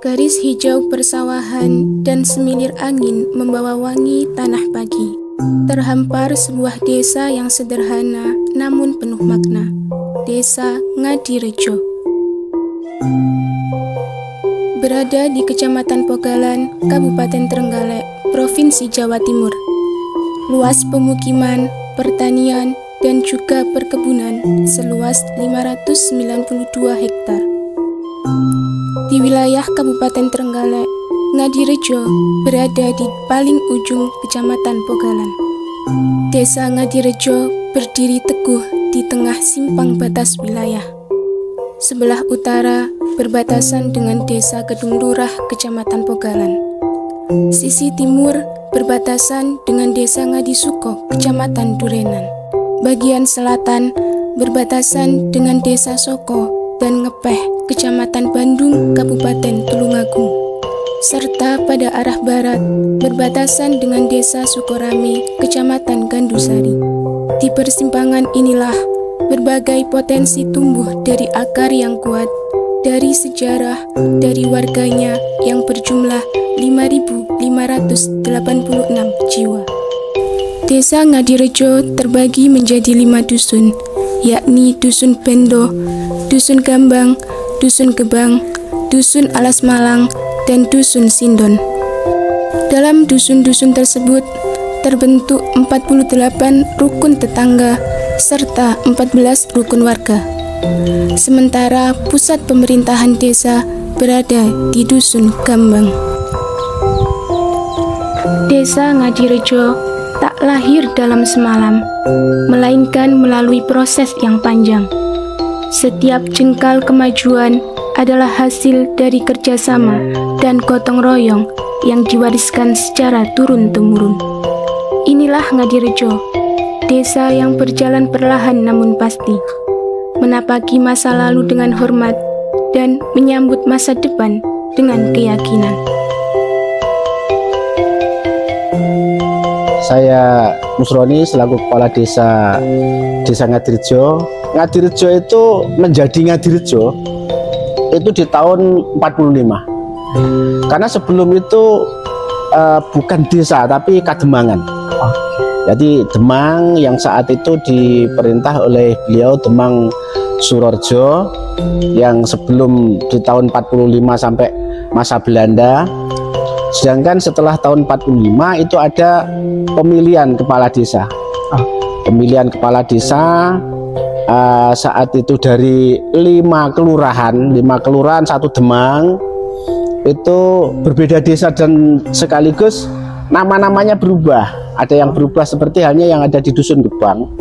Garis hijau persawahan dan semilir angin membawa wangi tanah pagi. Terhampar sebuah desa yang sederhana namun penuh makna. Desa Ngadirejo. Berada di Kecamatan Pogalan, Kabupaten Trenggalek, Provinsi Jawa Timur. Luas pemukiman, pertanian, dan juga perkebunan seluas 592 hektar. Di wilayah Kabupaten Trenggalek, Ngadirejo berada di paling ujung Kecamatan Pogalan. Desa Ngadirejo berdiri teguh di tengah simpang batas wilayah. Sebelah utara berbatasan dengan Desa Kedung Lurah, Kecamatan Pogalan. Sisi timur berbatasan dengan Desa Ngadisuko, Kecamatan Durenan. Bagian selatan berbatasan dengan Desa Soko dan Ngepeh, Kecamatan Bandung, Kabupaten Tulungagung. Serta pada arah barat berbatasan dengan Desa Sukorame, Kecamatan Gandusari. Di persimpangan inilah berbagai potensi tumbuh dari akar yang kuat, dari sejarah, dari warganya yang berjumlah 5.586 jiwa. Desa Ngadirejo terbagi menjadi 5 dusun, yakni Dusun Bendo, Dusun Gambang, Dusun Gebang, Dusun Alas Malang, dan Dusun Sindon. Dalam dusun-dusun tersebut terbentuk 48 rukun tetangga serta 14 rukun warga. Sementara pusat pemerintahan desa berada di Dusun Gambang. Desa Ngadirejo tak lahir dalam semalam, melainkan melalui proses yang panjang. Setiap jengkal kemajuan adalah hasil dari kerjasama dan gotong royong yang diwariskan secara turun-temurun. Inilah Ngadirejo, desa yang berjalan perlahan namun pasti, menapaki masa lalu dengan hormat dan menyambut masa depan dengan keyakinan. Saya Musroni selaku Kepala Desa Ngadirejo. Ngadirejo itu menjadi Ngadirejo itu di tahun 45. Karena sebelum itu bukan desa tapi kademangan. Jadi Demang yang saat itu diperintah oleh beliau Demang Surorejo yang sebelum di tahun 45 sampai masa Belanda. Sedangkan setelah tahun 45 itu ada pemilihan kepala desa. Pemilihan kepala desa saat itu dari 5 kelurahan, 1 Demang, itu berbeda desa dan sekaligus nama-namanya berubah. Ada yang berubah seperti halnya yang ada di Dusun Gebang.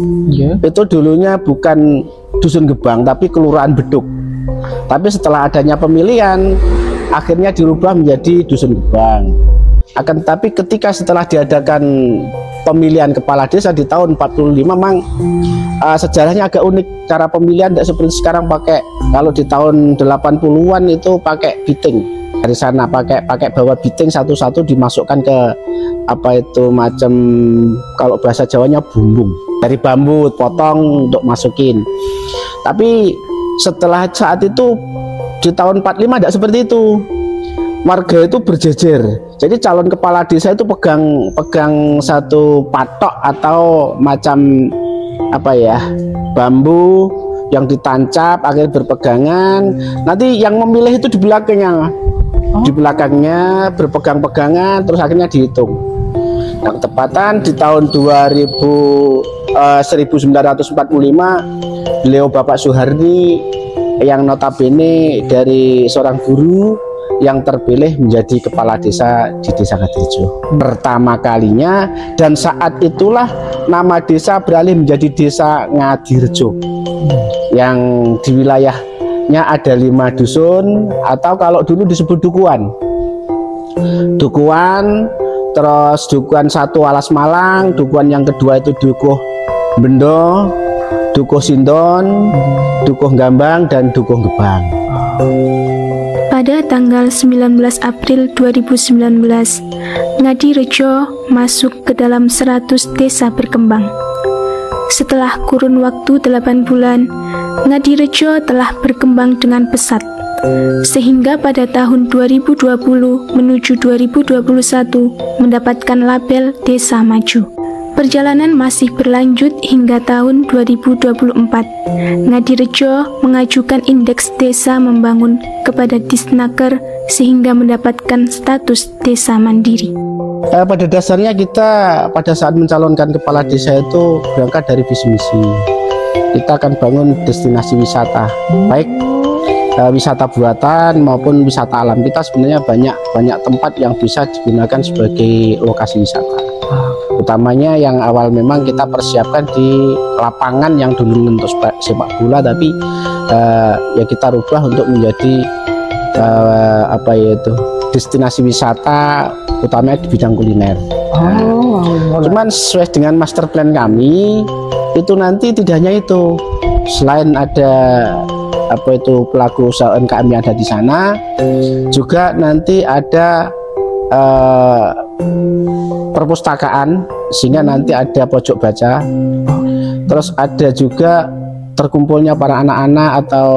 Itu dulunya bukan Dusun Gebang tapi Kelurahan Beduk. Tapi setelah adanya pemilihan akhirnya dirubah menjadi Dusun Gebang. Akan tetapi ketika setelah diadakan pemilihan kepala desa di tahun 45 memang sejarahnya agak unik. Cara pemilihan tidak seperti sekarang pakai, kalau di tahun 80-an itu pakai biting. Dari sana pakai bawa biting satu-satu dimasukkan ke apa itu macam, kalau bahasa Jawanya bumbung. Dari bambu potong untuk masukin. Tapi setelah saat itu di tahun 45 tidak seperti itu. Warga itu berjejer. Jadi calon kepala desa itu pegang satu patok atau macam apa ya, bambu yang ditancap akhirnya berpegangan. Nanti yang memilih itu di belakangnya. Di belakangnya berpegang-pegangan terus akhirnya dihitung. Nah, ketepatan di tahun 1945 beliau Bapak Soehardi yang notabene dari seorang guru yang terpilih menjadi kepala desa di Desa Ngadirejo pertama kalinya, dan saat itulah nama desa beralih menjadi Desa Ngadirejo yang di wilayahnya ada 5 dusun, atau kalau dulu disebut dukuan, terus dukuan 1 Alas Malang, dukuan yang kedua itu Dukuh Bendo, Dukuh Sindon, Dukuh Gambang, dan Dukuh Gebang. Pada tanggal 19 April 2019, Ngadirejo masuk ke dalam 100 desa berkembang. Setelah kurun waktu 8 bulan, Ngadirejo telah berkembang dengan pesat. sehingga pada tahun 2020 menuju 2021 mendapatkan label Desa Maju. Perjalanan masih berlanjut hingga tahun 2024. Ngadirejo mengajukan indeks desa membangun kepada Disnaker sehingga mendapatkan status desa mandiri. Pada dasarnya kita pada saat mencalonkan kepala desa itu berangkat dari visi misi. Kita akan bangun destinasi wisata, baik wisata buatan maupun wisata alam. Kita sebenarnya banyak tempat yang bisa digunakan sebagai lokasi wisata. Utamanya yang awal memang kita persiapkan di lapangan yang dulu untuk sepak bola, tapi ya kita rubah untuk menjadi destinasi wisata, utamanya di bidang kuliner. Cuman sesuai dengan master plan kami, itu nanti tidak hanya itu, selain ada pelaku usaha UMKM yang ada di sana, juga nanti ada perpustakaan, sehingga nanti ada pojok baca, terus ada juga terkumpulnya para anak-anak atau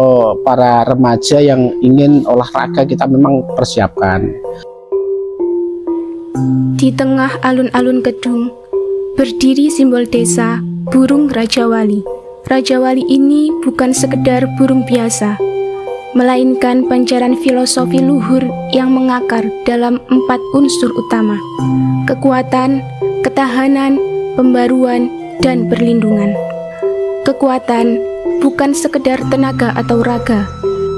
para remaja yang ingin olahraga, kita memang persiapkan. Di tengah alun-alun Kedung berdiri simbol desa, burung Rajawali. Rajawali ini bukan sekedar burung biasa, melainkan pancaran filosofi luhur yang mengakar dalam 4 unsur utama: kekuatan, ketahanan, pembaruan, dan perlindungan. Kekuatan bukan sekedar tenaga atau raga,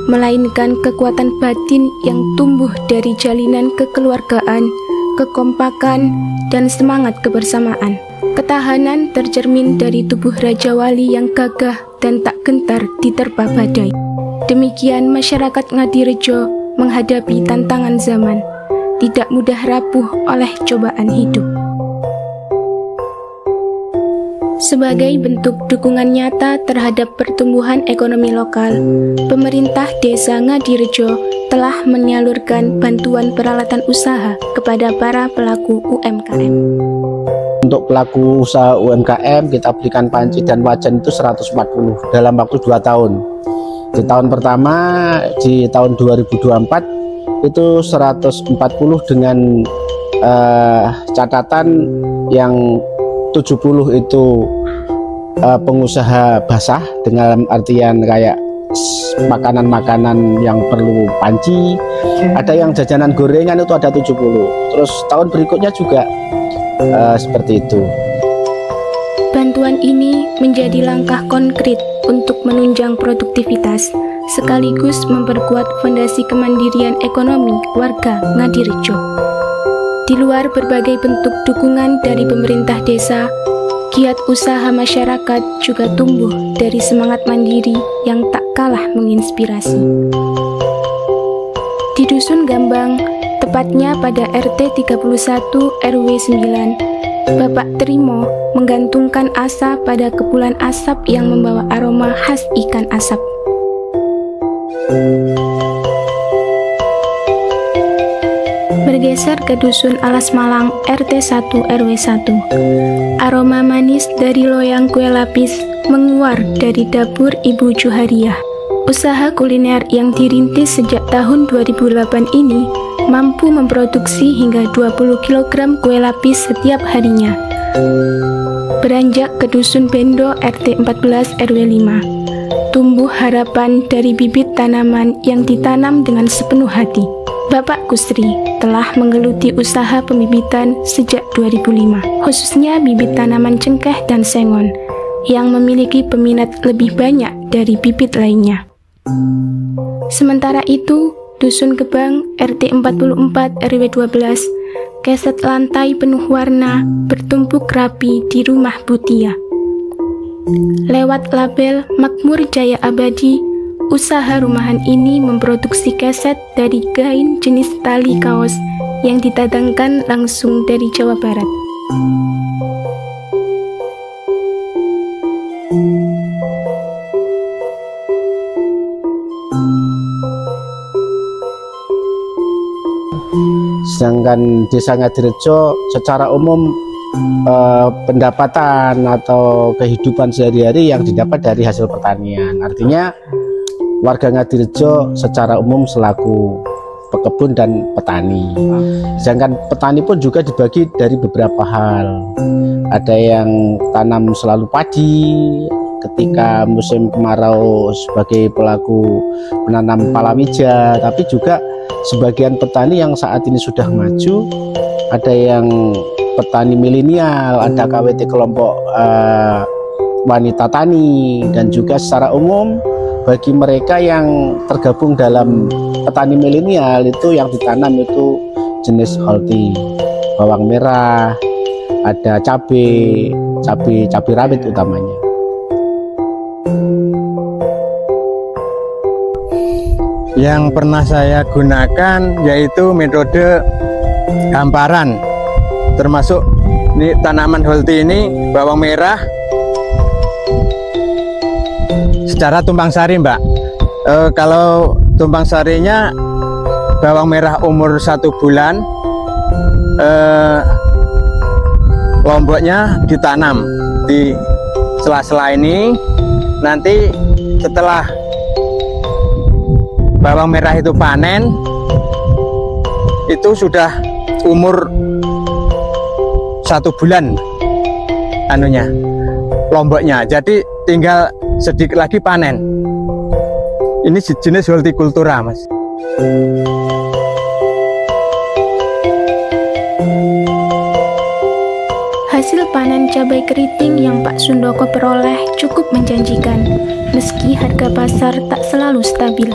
melainkan kekuatan batin yang tumbuh dari jalinan kekeluargaan, kekompakan, dan semangat kebersamaan. Ketahanan tercermin dari tubuh Rajawali yang gagah dan tak gentar diterpa badai. Demikian masyarakat Ngadirejo menghadapi tantangan zaman, tidak mudah rapuh oleh cobaan hidup. Sebagai bentuk dukungan nyata terhadap pertumbuhan ekonomi lokal, pemerintah Desa Ngadirejo telah menyalurkan bantuan peralatan usaha kepada para pelaku UMKM. Untuk pelaku usaha UMKM kita berikan panci dan wajan itu 140 dalam waktu 2 tahun. Di tahun pertama, di tahun 2024 itu 140 dengan catatan yang 70 itu pengusaha basah, dengan artian kayak makanan-makanan yang perlu panci. Ada yang jajanan gorengan itu ada 70. Terus tahun berikutnya juga seperti itu. Bantuan ini menjadi langkah konkret untuk menunjang produktivitas, sekaligus memperkuat fondasi kemandirian ekonomi warga Ngadirejo. Di luar berbagai bentuk dukungan dari pemerintah desa, giat usaha masyarakat juga tumbuh dari semangat mandiri yang tak kalah menginspirasi. Di Dusun Gambang, tepatnya pada RT 31 RW 9, Bapak Trimo menggantungkan asa pada kepulan asap yang membawa aroma khas ikan asap. Bergeser ke Dusun Alas Malang RT 1 RW 1, aroma manis dari loyang kue lapis menguar dari dapur Ibu Juhariah. Usaha kuliner yang dirintis sejak tahun 2008 ini mampu memproduksi hingga 20 kg kue lapis setiap harinya. Beranjak ke Dusun Bendo RT 14 RW 5, tumbuh harapan dari bibit tanaman yang ditanam dengan sepenuh hati. Bapak Kusri telah menggeluti usaha pembibitan sejak 2005, khususnya bibit tanaman cengkeh dan sengon, yang memiliki peminat lebih banyak dari bibit lainnya. Sementara itu, Dusun Gebang RT 44 RW 12, keset lantai penuh warna bertumpuk rapi di rumah Butia. Lewat label Makmur Jaya Abadi, usaha rumahan ini memproduksi keset dari kain jenis tali kaos yang didatangkan langsung dari Jawa Barat. Sedangkan Desa Ngadirejo secara umum pendapatan atau kehidupan sehari-hari yang didapat dari hasil pertanian. Artinya warga Ngadirejo secara umum selaku pekebun dan petani. Sedangkan petani pun juga dibagi dari beberapa hal. Ada yang tanam selalu padi ketika musim kemarau sebagai pelaku menanam palawija, tapi juga sebagian petani yang saat ini sudah maju, ada yang petani milenial, ada KWT kelompok wanita tani, dan juga secara umum bagi mereka yang tergabung dalam petani milenial itu yang ditanam itu jenis holti, bawang merah, ada cabai rawit utamanya. Yang pernah saya gunakan yaitu metode hamparan, termasuk ini tanaman holti ini bawang merah secara tumpang sari, Mbak. Kalau tumpang sarinya bawang merah umur 1 bulan, lomboknya ditanam di sela-sela ini. Nanti setelah bawang merah itu panen, itu sudah umur 1 bulan anunya, lomboknya. Jadi tinggal sedikit lagi panen. Ini jenis hortikultura, Mas. Hasil panen cabai keriting yang Pak Sundoko peroleh cukup menjanjikan, meski harga pasar tak selalu stabil.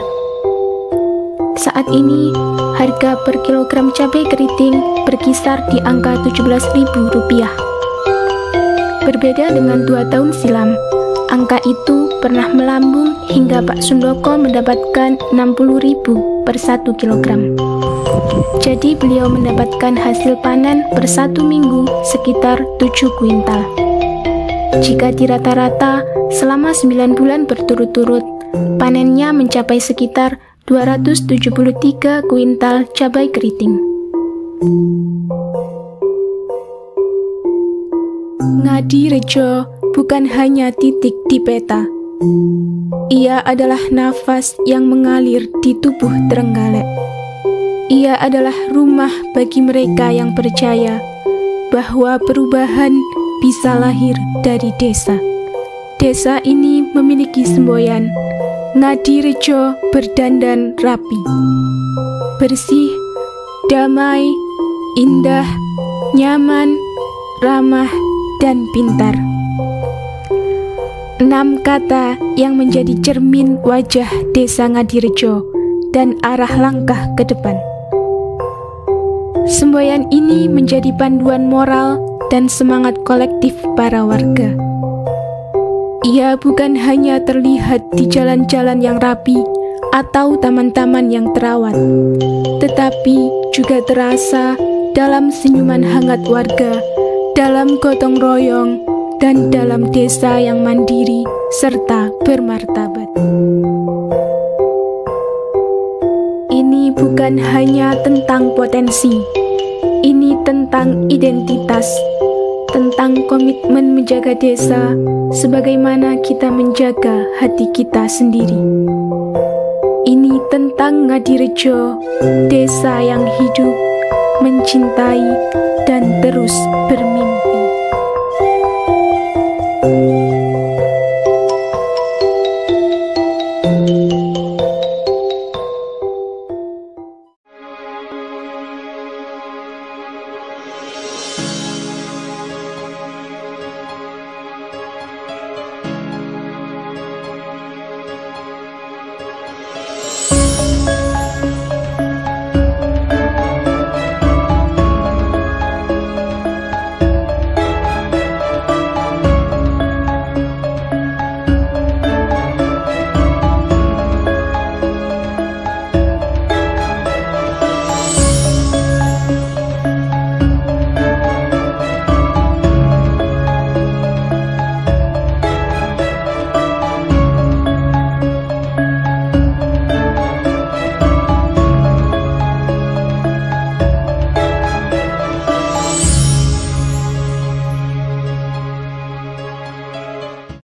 Saat ini, harga per kilogram cabai keriting berkisar di angka Rp17.000. Berbeda dengan 2 tahun silam, angka itu pernah melambung hingga Pak Sundoko mendapatkan Rp60.000 per 1 kilogram. Jadi beliau mendapatkan hasil panen per 1 minggu sekitar 7 kuintal. Jika dirata-rata selama 9 bulan berturut-turut, panennya mencapai sekitar 273 kuintal cabai keriting. Ngadirejo bukan hanya titik di peta. Ia adalah nafas yang mengalir di tubuh Trenggalek. Ia adalah rumah bagi mereka yang percaya bahwa perubahan bisa lahir dari desa. Desa ini memiliki semboyan, Ngadirejo berdandan rapi, bersih, damai, indah, nyaman, ramah, dan pintar. 6 kata yang menjadi cermin wajah desa Ngadirejo dan arah langkah ke depan. Semboyan ini menjadi panduan moral dan semangat kolektif para warga. Ia bukan hanya terlihat di jalan-jalan yang rapi atau taman-taman yang terawat, tetapi juga terasa dalam senyuman hangat warga, dalam gotong royong, dan dalam desa yang mandiri serta bermartabat. Ini bukan hanya tentang potensi, ini tentang identitas, tentang komitmen menjaga desa sebagaimana kita menjaga hati kita sendiri. Ini tentang Ngadirejo, desa yang hidup, mencintai, dan terus bermimpi.